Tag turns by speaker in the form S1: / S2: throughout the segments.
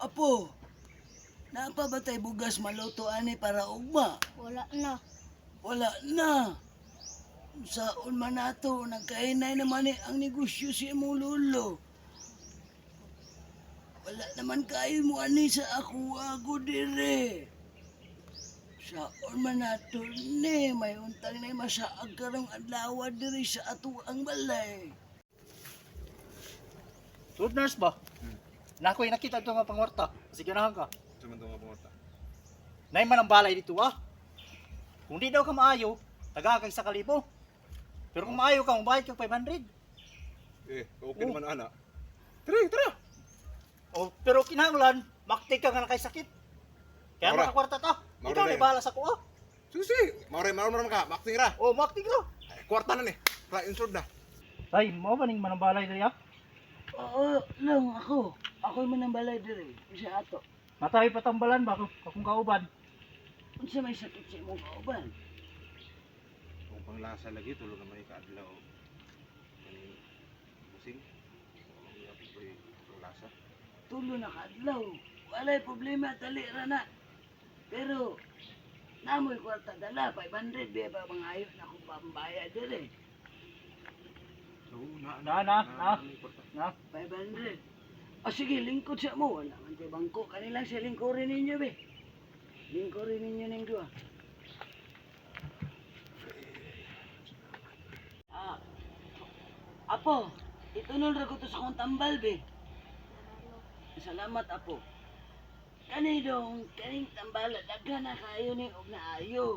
S1: Apo, napabatay bugas maluto ani para ugma.
S2: Wala na.
S1: Wala na. Saon man nato, nagkainay naman ang negosyo si imong lolo. Wala naman kayo mo ani sa ako dire. Saon man nato ni, may untang na masaag karong adlaw diri sa ato ang balay.
S3: Good nurse ba? Nakoy nakita ito nga pangwarta. Sige na ka.
S4: Cuman ito nga pangorta.
S3: Nay man ang balay dito ah. Kung di daw ka maayo, taga kag sa kalibo. Pero kung maayo ka, mabayad ka 500.
S4: Okay naman ana. Tara.
S3: Oh, pero kinahanglan, maktik ka nga na kay sakit. Kaya
S4: Maura.
S3: makakwarta ta.
S4: Maura
S3: Ikaw
S4: na
S3: may
S4: yun.
S3: bahala sa ko ah.
S4: Susi, maram ka, makting ra.
S3: Oh, maktik ra.
S4: Kwarta na ni. Ra insured na.
S3: Tay, mo ba ning manang balay diri ah?
S1: Oo, lang ako. Ako'y manambalay dire, sa ato.
S3: Matay patambalan ba kung kauban?
S1: Unsa may sakit sa imong kauban?
S4: Kung panglasa lagi tulo naman ikaadlaw. Kani busing. Ang yapos ba panglasa?
S1: Tulo na kadlaw. Walay problema, tali ra na. Pero, namoy kwarta dala, 500, biya ba mga ayot na kung pambaya dire.
S4: So,
S3: Na.
S1: 500. O sige, lingkod siya mo. Wala man tayo bangko. Kanilang siya lingkurin ninyo, be. Lingkurin ninyo ng dua. Ah, Apo, itunol ra ko to sa kong tambal, be. Salamat, Apo. Kani dong, kaning tambala, daghan na kayo ni og naayo.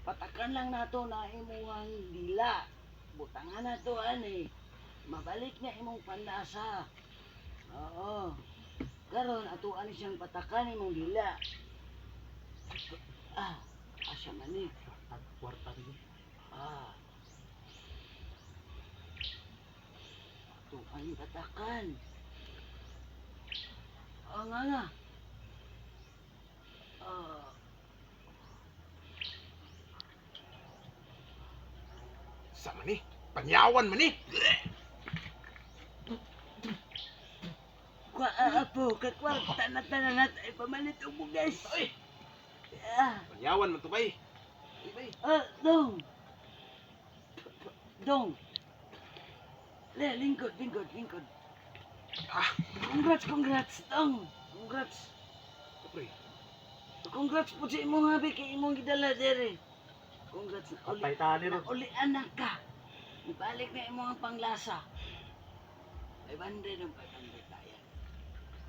S1: Patakan lang nato na imuhang dila. Butangan na to, ani. Mabalik na imong panlasa. Oo. Karon atuan ni siyang patakan imong dila. Asa man ni?
S3: Kwarta dito.
S1: Atuan patakan. Nga.
S4: sa man ni. Panyawan man ni.
S1: Apo, kakwarta na tanan ay pamalit og bugas.
S4: Panyawan man to bay.
S1: Dong. Dong. Lingkod. Congrats, Dong.
S4: Pre.
S1: Congrats po sa imong habi kay imong gidala dere. Congrats na uli.
S3: Patay tani ron.
S1: Uli anak ka. Ibalik na imong panglasa. 500 ang 500 kaya.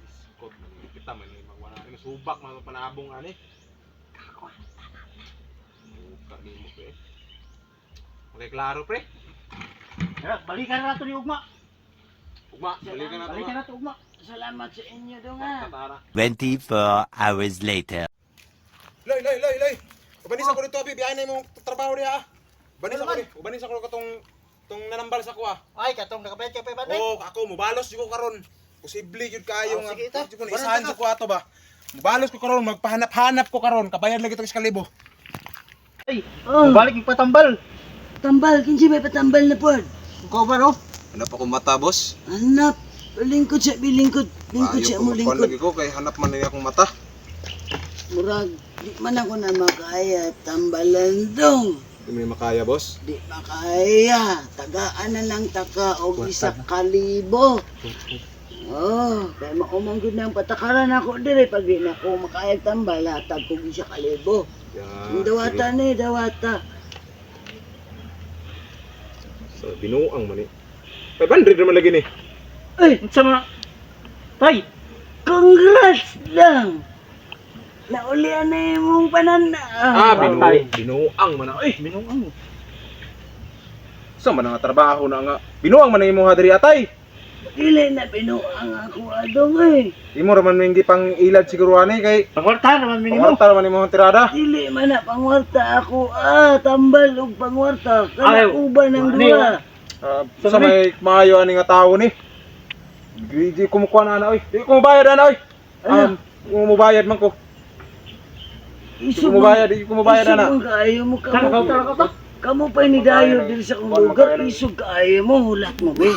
S4: Iskot man ni kita man ni magwana ni subak man ang panabong ani. Buka ni mo pre. Okay, klaro pre.
S3: Balikan na nato ni Ugma.
S4: Ugma, balikan na to.
S3: Balikan na to Ugma.
S1: Salamat sa inyo dong ha.
S4: Tatara.
S5: 24 hours later.
S4: Loy. Ubanis ako dito abi, biyahe na imong trabaho diha. Ubanis ako katong nanambal sa ko ah.
S3: Ay, katong nakabayad ka 500.
S4: Oo, ako mobalos jud ko karon. Posible jud kayo
S3: Oh, sige, ito.
S4: Jud ko na isahan sa ko ato ba. Mobalos ko karon, magpahanap-hanap ko karon, kabayad lagi tong 1,000.
S3: Ay,
S1: Oh,
S3: balik yung patambal.
S1: tambal, kinsi may patambal na pod.
S3: Ikaw ba no?
S4: Hanap ako mata, boss.
S1: Hanap. Lingkod siya, bilingkod. Lingkod siya mo,
S4: Kuan
S1: lingkod.
S4: lagi ko kay hanap man niya akong mata.
S1: Murag, di man ako na makaya. Tambalan dong.
S4: Di mo makaya, boss.
S1: Di makaya. Tagaan na lang taka o isa kalibo. Oh, kaya makumanggod na ang patakaran ako dire. Pag di na ako makaya tambal, hatag ko isa kalibo. Ang dawata ni, dawata.
S4: So, binuang man ni. 500 naman lagi ni.
S1: Ay,
S3: Sama. Tay,
S1: congrats lang. Naulian na yung pananda.
S4: Binuang man na. Ay,
S3: binuang.
S4: sa man nga trabaho na nga. Binuang man na imong hadiri atay.
S1: Dili na binuang ako adong eh.
S4: Imo raman mingi pang ilad siguro ani kay
S3: Pangwarta naman minimo.
S4: pangwarta naman imong tirada.
S1: Dili man na pangwarta ako. Tambal og pangwarta. Kana
S3: Ay,
S1: uban ng
S3: ano
S1: dua.
S4: Sa may maayo ani nga tawo ni. Di kumukuha na ana oy. Di ko mabayad ana oy.
S1: Ano?
S4: Kung mabayad man ko. Di ko mabayad ana.
S1: Ayaw mo ka.
S3: Tara ka ta.
S1: Kamu pa ni dayo diri sa kong lugar, isog kaayo mo, hulat mo, be.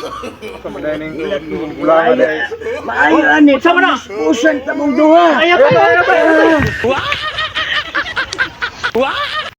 S4: Sa madaling
S1: Hulat mo.
S4: ulang na
S1: Maayo, ani, pang-dispusan ta mong duha.
S3: Ayaw ka!
S1: Ah.